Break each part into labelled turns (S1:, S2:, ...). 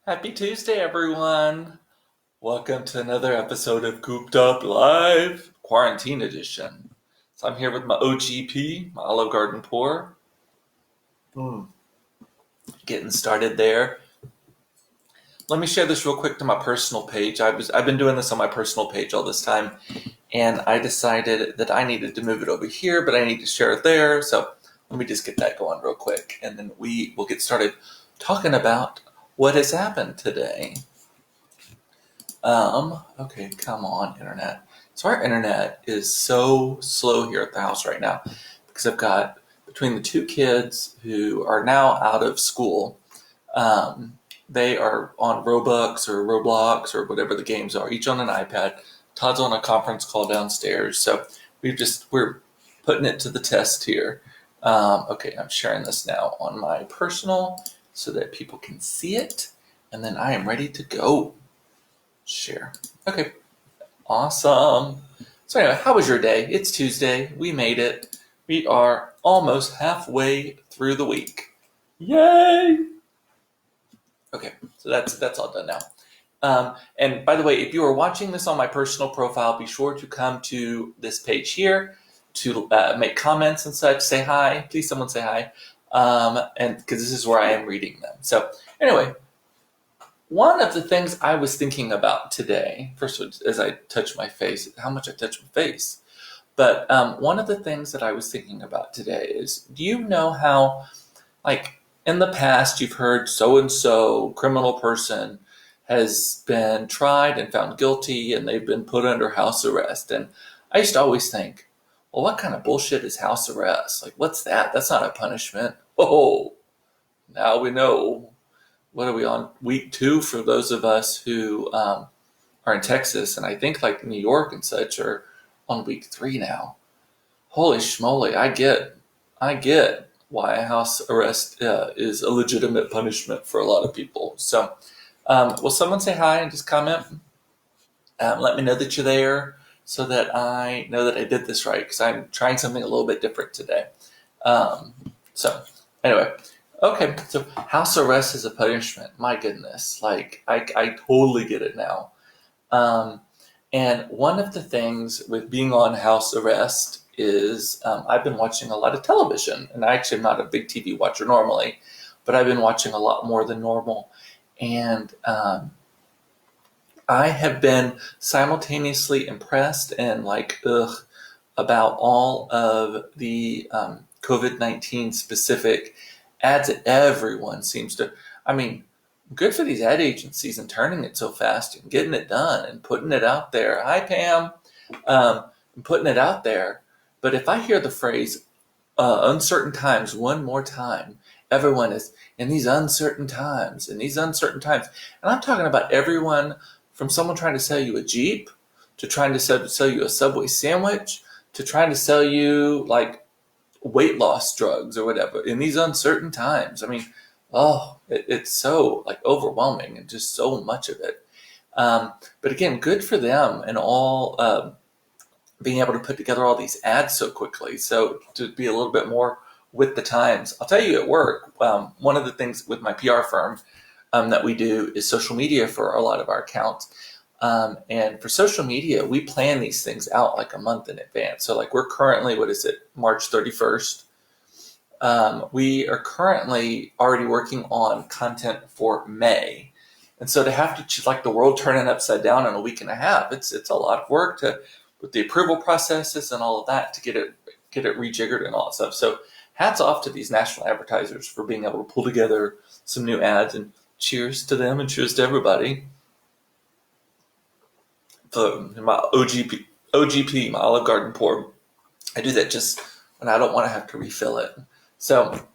S1: Happy Tuesday, everyone. Welcome to another episode of Cooped Up Live, Quarantine Edition. So I'm here with my OGP, my Olive Garden pour. Getting started there. Let me share this real quick to my personal page. I've been doing this on my personal page all this time, and I decided that I needed to move it over here, but I need to share it there. So let me just get that going real quick, and then we will get started talking about what has happened today. Okay, come on, internet. So our internet is so slow here at the house right now because I've got between the two kids who are now out of school, they are on Robux or Roblox or whatever the games are, each on an iPad. Todd's on a conference call downstairs, so we're putting it to the test here. Okay, I'm sharing this now on my personal so that people can see it, and then I am ready to go. Share. Okay, awesome. So anyway, how was your day? It's Tuesday. We made it. We are almost halfway through the week. Yay! Okay, so that's all done now. And by the way, if you are watching this on my personal profile, be sure to come to this page here to make comments and such. Say hi. Please, someone say hi. And because this is where I am reading them. So anyway, one of the things I was thinking about today, first as I touch my face, how much I touch my face, but one of the things that I was thinking about today is, do you know how, like, in the past you've heard so-and-so criminal person has been tried and found guilty and they've been put under house arrest? And I used to always think, well, what kind of bullshit is house arrest? Like, what's that? That's not a punishment. Oh, now we know. What are we on? Week 2 for those of us who are in Texas, and I think like New York and such are on week 3 now. Holy schmoly, I get why a house arrest is a legitimate punishment for a lot of people. So will someone say hi and just comment? Let me know that you're there so that I know that I did this right, because I'm trying something a little bit different today. So anyway. Okay, so house arrest is a punishment. My goodness, like I totally get it now. And one of the things with being on house arrest is I've been watching a lot of television, and I actually am not a big TV watcher normally, but I've been watching a lot more than normal, and I have been simultaneously impressed and like about all of the COVID-19 specific ads that everyone seems to. I mean, good for these ad agencies and turning it so fast and getting it done and putting it out there. Hi, Pam. And putting it out there. But if I hear the phrase uncertain times one more time, everyone is in these uncertain times, in these uncertain times. And I'm talking about everyone from someone trying to sell you a Jeep to trying to sell you a Subway sandwich to trying to sell you like weight loss drugs or whatever in these uncertain times. I mean, it's so like overwhelming and just so much of it. But again, good for them and all being able to put together all these ads so quickly. So to be a little bit more with the times. I'll tell you at work, one of the things with my PR firm that we do is social media for a lot of our accounts. And for social media, we plan these things out like a month in advance. So like we're currently, March 31st. We are currently already working on content for May. And so to have to, like the world turning upside down in a week and a half, it's a lot of work with the approval processes and all of that to get it rejiggered and all that stuff. So hats off to these national advertisers for being able to pull together some new ads, and cheers to them and cheers to everybody. My OGP, my Olive Garden pour. I do that just when I don't want to have to refill it. So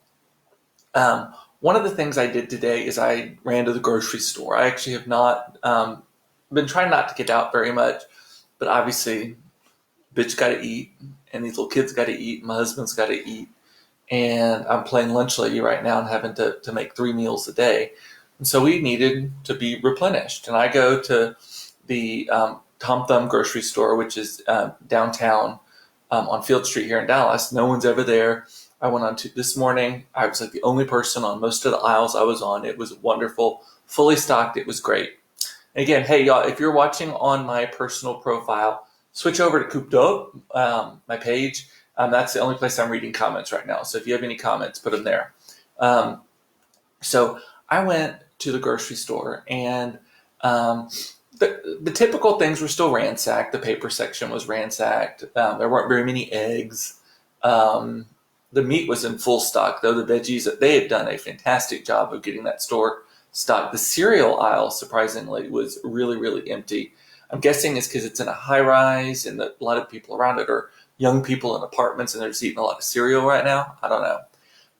S1: one of the things I did today is I ran to the grocery store. I actually have not been trying not to get out very much, but obviously, bitch got to eat, and these little kids got to eat, and my husband's got to eat, and I'm playing lunch lady right now and having to make 3 meals a day. And so we needed to be replenished. And I go to the Tom Thumb grocery store, which is downtown on Field Street here in Dallas. No one's ever there. I went on to this morning. I was like the only person on most of the aisles I was on. It was wonderful. fully stocked. It was great. And again, hey y'all, if you're watching on my personal profile, switch over to Cooped, my page. That's the only place I'm reading comments right now. So if you have any comments, put them there. So I went to the grocery store, and the typical things were still ransacked. The paper section was ransacked. There weren't very many eggs. The meat was in full stock, though the veggies, they had done a fantastic job of getting that store stocked. The cereal aisle, surprisingly, was really, really empty. I'm guessing it's because it's in a high rise and a lot of people around it are young people in apartments and they're just eating a lot of cereal right now. I don't know.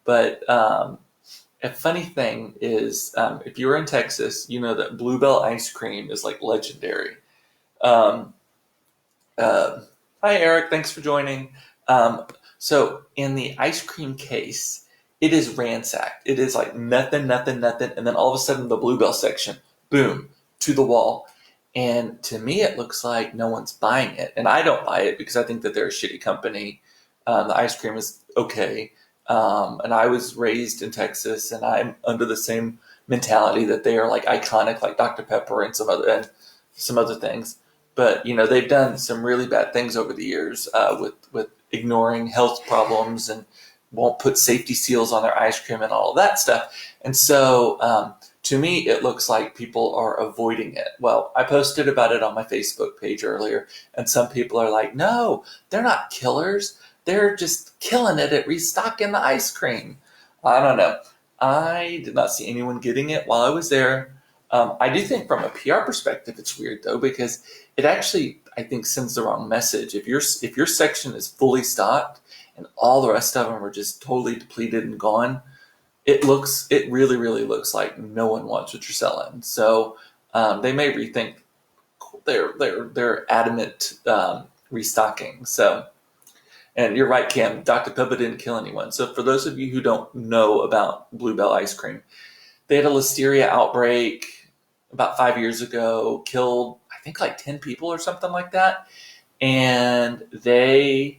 S1: But a funny thing is, if you're in Texas, you know that Bluebell ice cream is like legendary. Um, Hi, Eric. Thanks for joining. So in the ice cream case, it is ransacked. It is like nothing, nothing, nothing. And then all of a sudden, the Bluebell section, boom, to the wall. And to me, it looks like no one's buying it. And I don't buy it because I think that they're a shitty company. The ice cream is okay. And I was raised in Texas, and I'm under the same mentality that they are like iconic, like Dr. Pepper and some other things. But they've done some really bad things over the years with ignoring health problems and won't put safety seals on their ice cream and all of that stuff. And so to me, it looks like people are avoiding it. Well, I posted about it on my Facebook page earlier, and some people are like, no, they're not killers. They're just killing it at restocking the ice cream. I don't know. I did not see anyone getting it while I was there. I do think from a PR perspective, it's weird though, because it actually, I think, sends the wrong message. If your section is fully stocked and all the rest of them are just totally depleted and gone, it really, really looks like no one wants what you're selling. So they may rethink their adamant restocking. So, and you're right, Cam. Dr. Pepper didn't kill anyone. So for those of you who don't know about Bluebell ice cream, they had a listeria outbreak about 5 years ago, killed, I think, like 10 people or something like that. And we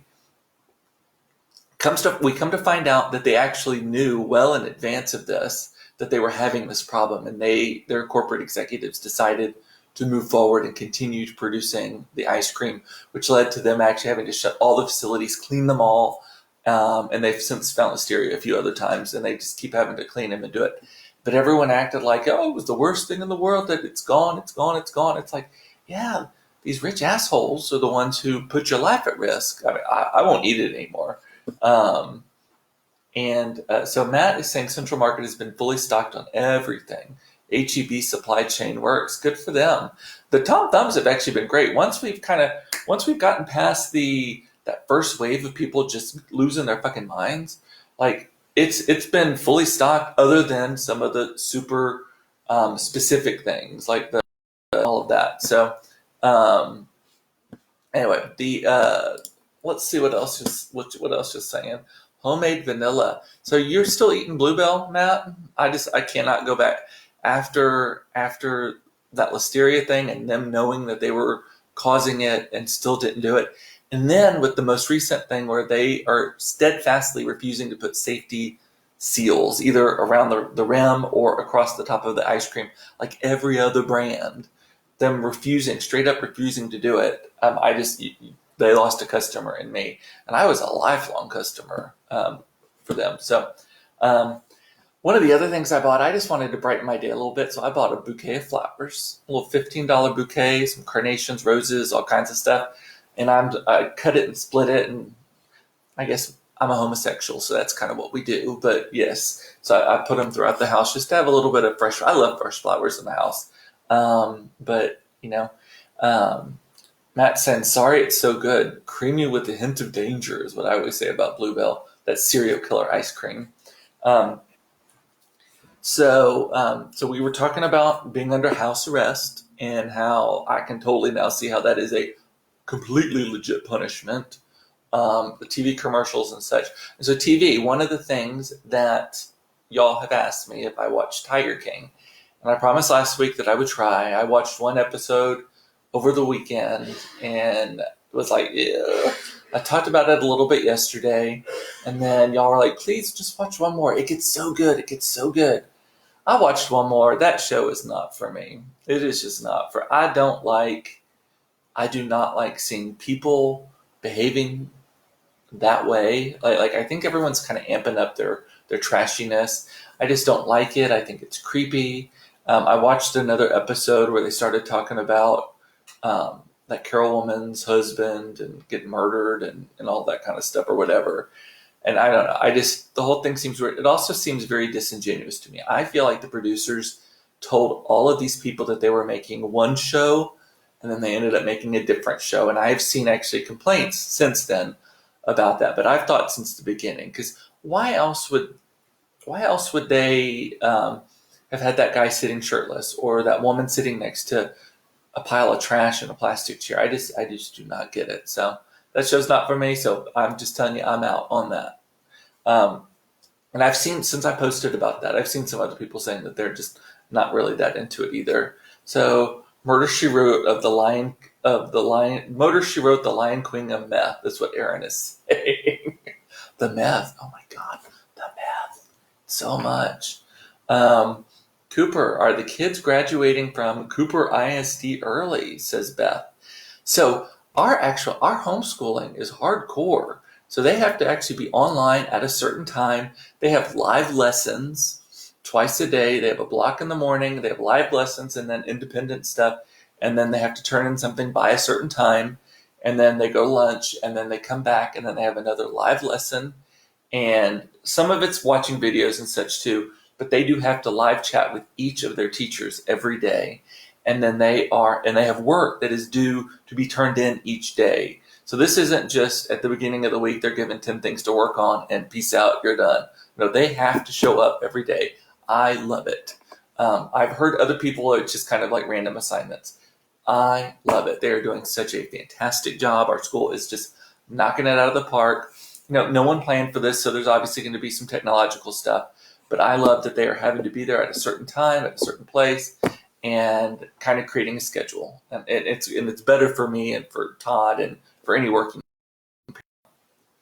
S1: come to find out that they actually knew well in advance of this that they were having this problem, and their corporate executives decided to move forward and continue producing the ice cream, which led to them actually having to shut all the facilities, clean them all, and they've since found listeria a few other times, and they just keep having to clean them and do it. But everyone acted like, oh, it was the worst thing in the world, that it's gone, it's gone, it's gone. It's like, yeah, these rich assholes are the ones who put your life at risk. I mean, I won't eat it anymore. So Matt is saying Central Market has been fully stocked on everything. HEB supply chain works. Good for them. The Tom Thumbs have actually been great. Once we've gotten past that first wave of people just losing their fucking minds, like it's been fully stocked, other than some of the super specific things like all of that. So anyway, let's see what else is saying. Homemade vanilla. So you're still eating Bluebell, Matt? I cannot go back after that listeria thing and them knowing that they were causing it and still didn't do it. And then with the most recent thing where they are steadfastly refusing to put safety seals either around the rim or across the top of the ice cream, like every other brand, them straight up refusing to do it. They lost a customer in me, and I was a lifelong customer for them. So one of the other things I bought, I just wanted to brighten my day a little bit, so I bought a bouquet of flowers, a little $15 bouquet, some carnations, roses, all kinds of stuff. And I cut it and split it, and I guess I'm a homosexual, so that's kind of what we do. But yes, so I put them throughout the house just to have a little bit of fresh. I love fresh flowers in the house. But Matt saying, sorry, it's so good. Creamy with a hint of danger is what I always say about Bluebell, that serial killer ice cream. So we were talking about being under house arrest and how I can totally now see how that is a completely legit punishment. The TV commercials and such. And so TV, one of the things that y'all have asked me if I watch Tiger King, and I promised last week that I would try. I watched one episode over the weekend and was like, yeah. I talked about it a little bit yesterday, and then y'all were like, please just watch one more. It gets so good. It gets so good. I watched one more. That show is not for me. It is just not for. I do not like seeing people behaving that way. Like I think everyone's kind of amping up their trashiness. I just don't like it. I think it's creepy. I watched another episode where they started talking about that Carol woman's husband and getting murdered and all that kind of stuff or whatever. And I don't know. The whole thing seems weird. It also seems very disingenuous to me. I feel like the producers told all of these people that they were making one show, and then they ended up making a different show. And I've seen actually complaints since then about that. But I've thought since the beginning, because why else would they have had that guy sitting shirtless or that woman sitting next to a pile of trash in a plastic chair? I just do not get it. So that show's not for me. So I'm just telling you, I'm out on that. And I've seen, since I posted about that, I've seen some other people saying that they're just not really that into it either. So Murder She Wrote Murder She Wrote the Lion Queen of Meth. That's what Aaron is saying. The meth. Oh my God. The meth. So much. Cooper, are the kids graduating from Cooper ISD early? Says Beth. So our homeschooling is hardcore. So they have to actually be online at a certain time. They have live lessons twice a day. They have a block in the morning. They have live lessons and then independent stuff. And then they have to turn in something by a certain time. And then they go lunch and then they come back and then they have another live lesson. And some of it's watching videos and such too. But they do have to live chat with each of their teachers every day. And then they have work that is due to be turned in each day. So this isn't just at the beginning of the week, they're given 10 things to work on and peace out, you're done. No, they have to show up every day. I love it. I've heard other people, it's just kind of like random assignments. I love it. They're doing such a fantastic job. Our school is just knocking it out of the park. No one planned for this, so there's obviously going to be some technological stuff. But I love that they are having to be there at a certain time, at a certain place, and kind of creating a schedule. And it's better for me and for Todd and for any working.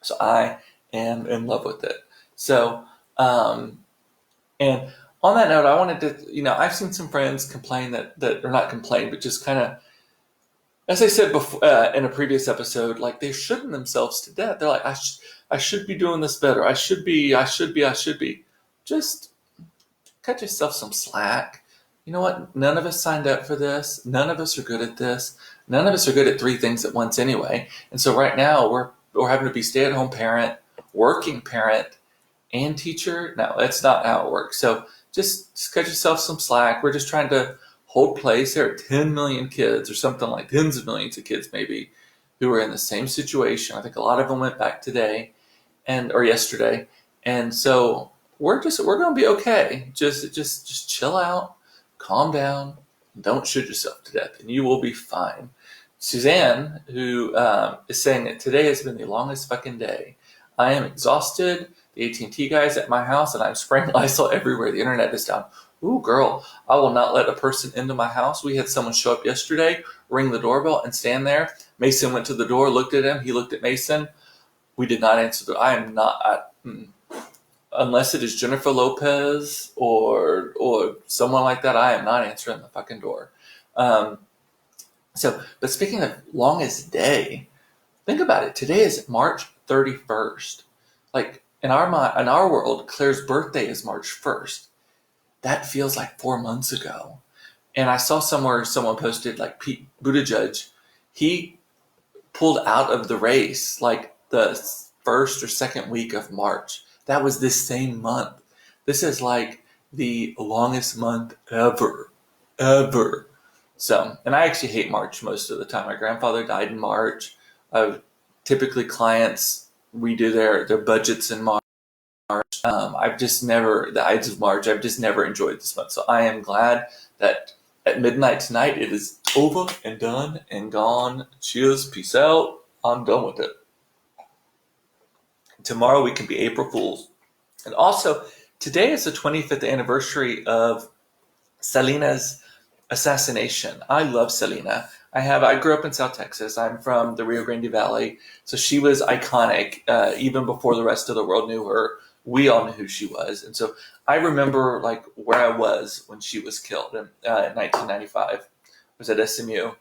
S1: So I am in love with it. So, and on that note, I wanted to, I've seen some friends complain that or not complain, but just kind of, as I said before in a previous episode, like they're shooting themselves to death. They're like, I should be doing this better. I should be. Just cut yourself some slack. You know what? None of us signed up for this. None of us are good at this. None of us are good at 3 things at once anyway. And so right now we're having to be stay-at-home parent, working parent, and teacher. No, that's not how it works. So just cut yourself some slack. We're just trying to hold place. There are 10 million kids or something like tens of millions of kids maybe who are in the same situation. I think a lot of them went back today or yesterday. And so we're going to be okay. Just chill out, calm down, don't shoot yourself to death, and you will be fine. Suzanne, who is saying that today has been the longest fucking day. I am exhausted. The AT&T guy's at my house, and I'm spraying Lysol everywhere. The internet is down. Ooh, girl, I will not let a person into my house. We had someone show up yesterday, ring the doorbell, and stand there. Mason went to the door, looked at him. He looked at Mason. We did not answer the door. I am not... unless it is Jennifer Lopez or someone like that, I am not answering the fucking door. But speaking of longest day, think about it. Today is March 31st. Like in our world, Claire's birthday is March 1st. That feels like 4 months ago. And I saw somewhere someone posted like Pete Buttigieg, he pulled out of the race like the first or second week of March. That was this same month. This is like the longest month ever. So, and I actually hate March most of the time. My grandfather died in March. Typically clients redo their budgets in March. I've just never, the Ides of March, I've just never enjoyed this month. So I am glad that at midnight tonight, it is over and done and gone. Cheers, peace out. I'm done with it. Tomorrow we can be April Fools. And also, today is the 25th anniversary of Selena's assassination. I love Selena. I grew up in South Texas. I'm from the Rio Grande Valley. So she was iconic, even before the rest of the world knew her. we all knew who she was. And so I remember like where I was when she was killed in 1995. I was at SMU,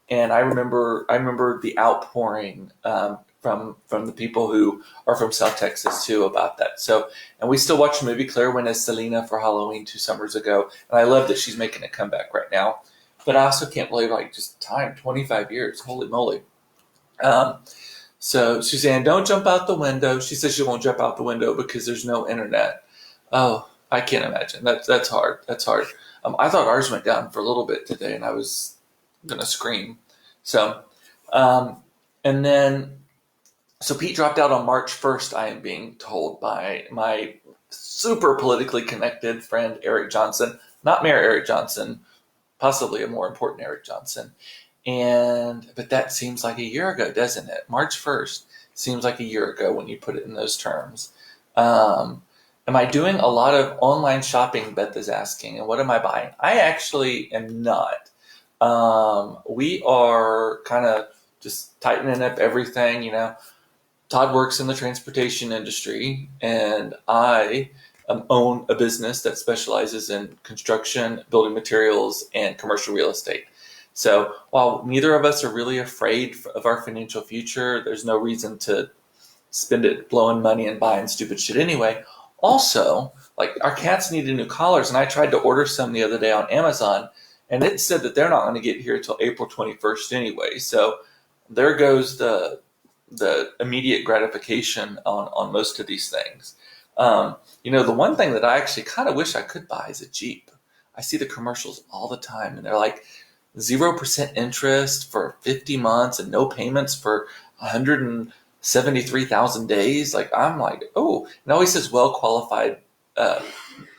S1: and I remember the outpouring from the people who are from South Texas too about that. So, and we still watch the movie. Claire went as Selena for Halloween 2 summers ago, and I love that she's making a comeback right now. But I also can't believe like just time, 25 years, holy moly. Um, so Suzanne, don't jump out the window. She says she won't jump out the window because there's no internet. Oh, I can't imagine. That's hard. That's hard. I thought ours went down for a little bit today, and I was gonna scream. So, um, and then so Pete dropped out on March 1st. I am being told by my super politically connected friend Eric Johnson, not Mayor Eric Johnson, possibly a more important Eric Johnson. But that seems like a year ago, doesn't it? March 1st seems like a year ago when you put it in those terms. Um, am I doing a lot of online shopping? Beth is asking, and what am I buying? I actually am not. We are kind of just tightening up everything. Todd works in the transportation industry, and I own a business that specializes in construction, building materials, and commercial real estate. So while neither of us are really afraid of our financial future, there's no reason to spend it blowing money and buying stupid shit anyway. Also, like our cats needed new collars, and I tried to order some the other day on Amazon, and it said that they're not going to get here until April 21st anyway. So there goes the immediate gratification on most of these things. The one thing that I actually kind of wish I could buy is a Jeep. I see the commercials all the time, and they're like 0% interest for 50 months and no payments for 173,000 days. Like I'm like, oh, it always says well qualified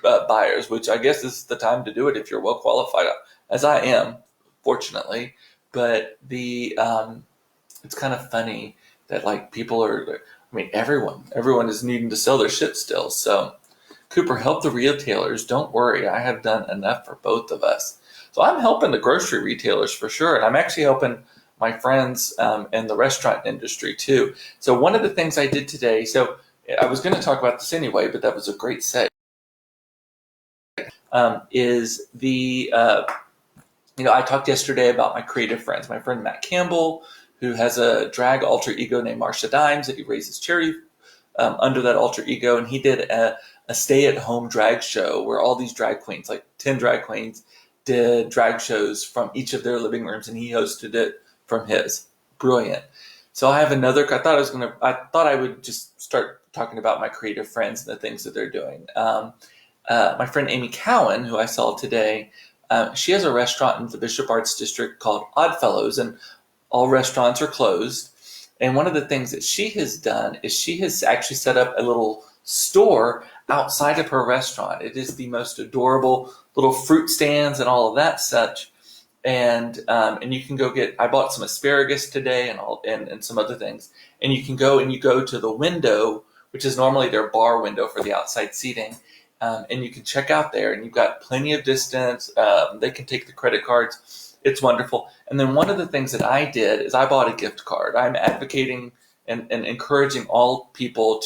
S1: buyers, which I guess is the time to do it if you're well qualified, as I am, fortunately. But it's kind of funny that like people are. I mean, everyone is needing to sell their shit still. So, Cooper, help the retailers. Don't worry, I have done enough for both of us. So I'm helping the grocery retailers for sure, and I'm actually helping my friends in the restaurant industry too. So one of the things I did today. So I was going to talk about this anyway, but that was a great segue. Is the I talked yesterday about my creative friends. My friend Matt Campbell, who has a drag alter ego named Marsha Dimes that he raises charity under that alter ego, and he did a stay-at-home drag show where all these drag queens, like 10 drag queens, did drag shows from each of their living rooms, and he hosted it from his. Brilliant. So I have another. I thought I would just start talking about my creative friends and the things that they're doing. My friend Amy Cowan, who I saw today, she has a restaurant in the Bishop Arts District called Oddfellows, and all restaurants are closed. And one of the things that she has done is she has actually set up a little store outside of her restaurant. It is the most adorable little fruit stands and all of that such. And you can go get. I bought some asparagus today and some other things. And you can go to the window, which is normally their bar window for the outside seating. And you can check out there, and you've got plenty of distance. They can take the credit cards. It's wonderful. And then one of the things that I did is I bought a gift card. I'm advocating and encouraging all people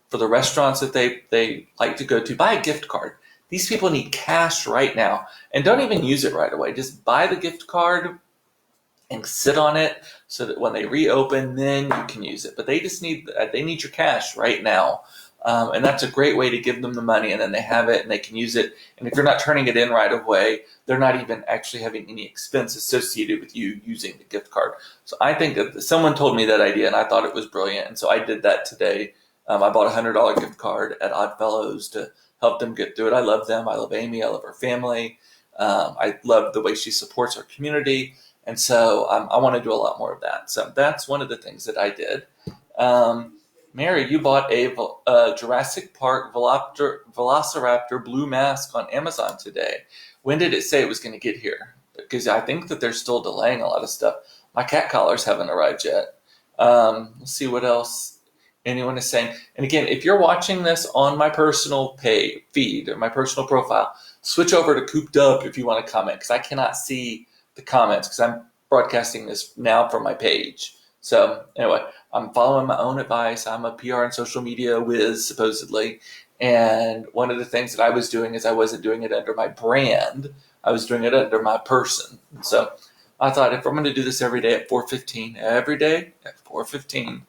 S1: for the restaurants that they like to go to, buy a gift card. These people need cash right now, and don't even use it right away. Just buy the gift card and sit on it so that when they reopen, then you can use it. But they need your cash right now. And that's a great way to give them the money, and then they have it and they can use it. And if you're not turning it in right away, they're not even actually having any expense associated with you using the gift card. So I think that someone told me that idea, and I thought it was brilliant. And so I did that today. I bought a $100 gift card at Oddfellows to help them get through it. I love them. I love Amy. I love her family. I love the way she supports our community. And so I want to do a lot more of that. So that's one of the things that I did. Mary, you bought a Jurassic Park Velociraptor blue mask on Amazon today. When did it say it was going to get here? Because I think that they're still delaying a lot of stuff. My cat collars haven't arrived yet. Let's see what else anyone is saying. And again, if you're watching this on my personal feed or my personal profile, switch over to Cooped Up if you want to comment, because I cannot see the comments because I'm broadcasting this now from my page. So anyway, I'm following my own advice. I'm a PR and social media whiz, supposedly. And one of the things that I was doing is I wasn't doing it under my brand. I was doing it under my person. So I thought, if I'm going to do this every day at 4:15, every day at 4:15,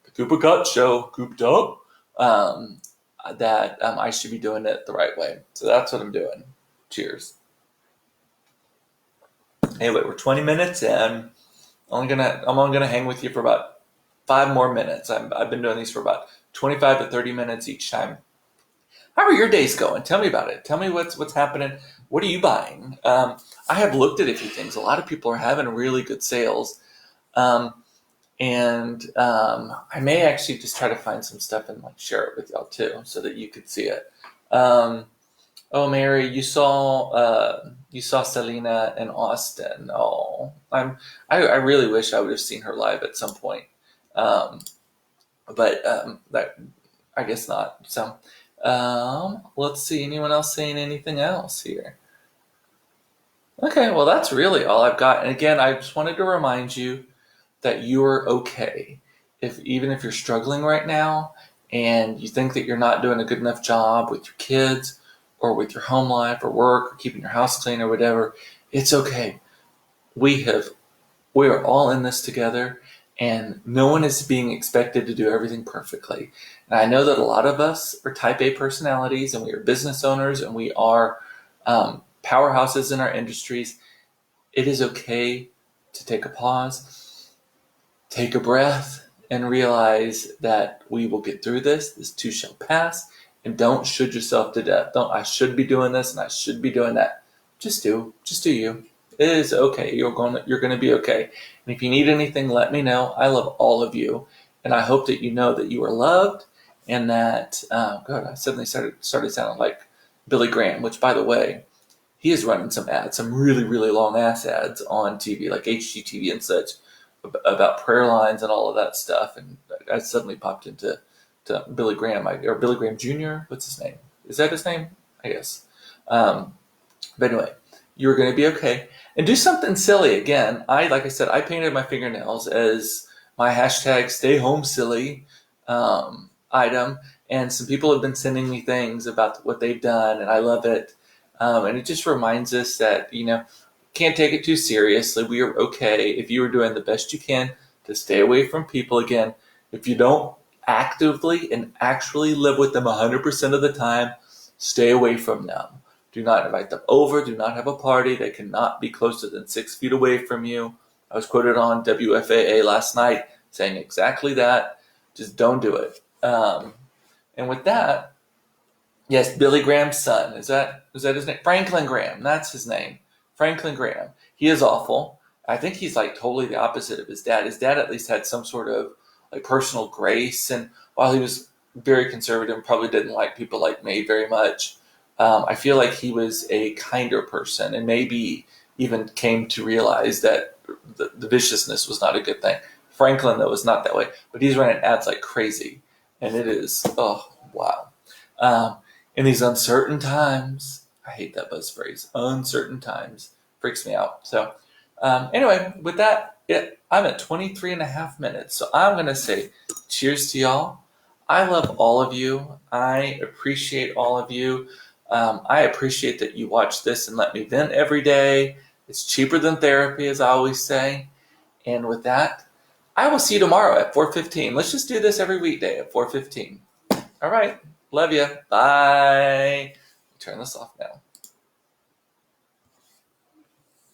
S1: the Cooper Cut Show, Cooped Up, that I should be doing it the right way. So that's what I'm doing. Cheers. Anyway, we're 20 minutes in. I'm only gonna hang with you for about 5 more minutes. I've been doing these for about 25 to 30 minutes each time. How are your days going? Tell me about it. Tell me what's happening. What are you buying? I have looked at a few things. A lot of people are having really good sales. I may actually just try to find some stuff and share it with y'all too, so that you could see it. Oh, Mary, you saw Selena in Austin. Oh, I really wish I would have seen her live at some point, but that I guess not. So, let's see. Anyone else saying anything else here? Okay, well, that's really all I've got. And again, I just wanted to remind you that you're okay. Even if you're struggling right now and you think that you're not doing a good enough job with your kids or with your home life or work or keeping your house clean or whatever, it's okay. We are all in this together, and no one is being expected to do everything perfectly. And I know that a lot of us are type A personalities, and we are business owners, and we are powerhouses in our industries. It is okay to take a pause, take a breath, and realize that we will get through this. This too shall pass. And don't should yourself to death. Don't, I should be doing this and I should be doing that. Just do you. It is okay. You're going to be okay. And if you need anything, let me know. I love all of you. And I hope that you know that you are loved, and that, God, I suddenly started sounding like Billy Graham, which, by the way, he is running some ads, some really, really long ass ads on TV, like HGTV and such, about prayer lines and all of that stuff. And I suddenly popped into Billy Graham, or Billy Graham Jr. What's his name? Is that his name? I guess. But anyway, you're going to be okay. And do something silly. Again, like I said, I painted my fingernails as my hashtag stay home silly item. And some people have been sending me things about what they've done, and I love it. And it just reminds us that, can't take it too seriously. We are okay if you are doing the best you can to stay away from people. Again, if you don't actively and actually live with them 100% of the time, stay away from them. Do not invite them over. Do not have a party. They cannot be closer than 6 feet away from you. I was quoted on WFAA last night saying exactly that. Just don't do it. And with that, yes, Billy Graham's son. Is that his name? Franklin Graham. That's his name. Franklin Graham. He is awful. I think he's totally the opposite of his dad. His dad at least had some sort of personal grace, and while he was very conservative and probably didn't like people like me very much, I feel like he was a kinder person, and maybe even came to realize that the viciousness was not a good thing. Franklin, though, is not that way, but he's running ads like crazy, and it is, oh, wow. In these uncertain times, I hate that buzz phrase, uncertain times, freaks me out. So anyway, with that, I'm at 23 and a half minutes, so I'm going to say cheers to y'all. I love all of you. I appreciate all of you. I appreciate that you watch this and let me vent every day. It's cheaper than therapy, as I always say. And with that, I will see you tomorrow at 4:15. Let's just do this every weekday at 4:15. All right. Love you. Bye. Turn this off now.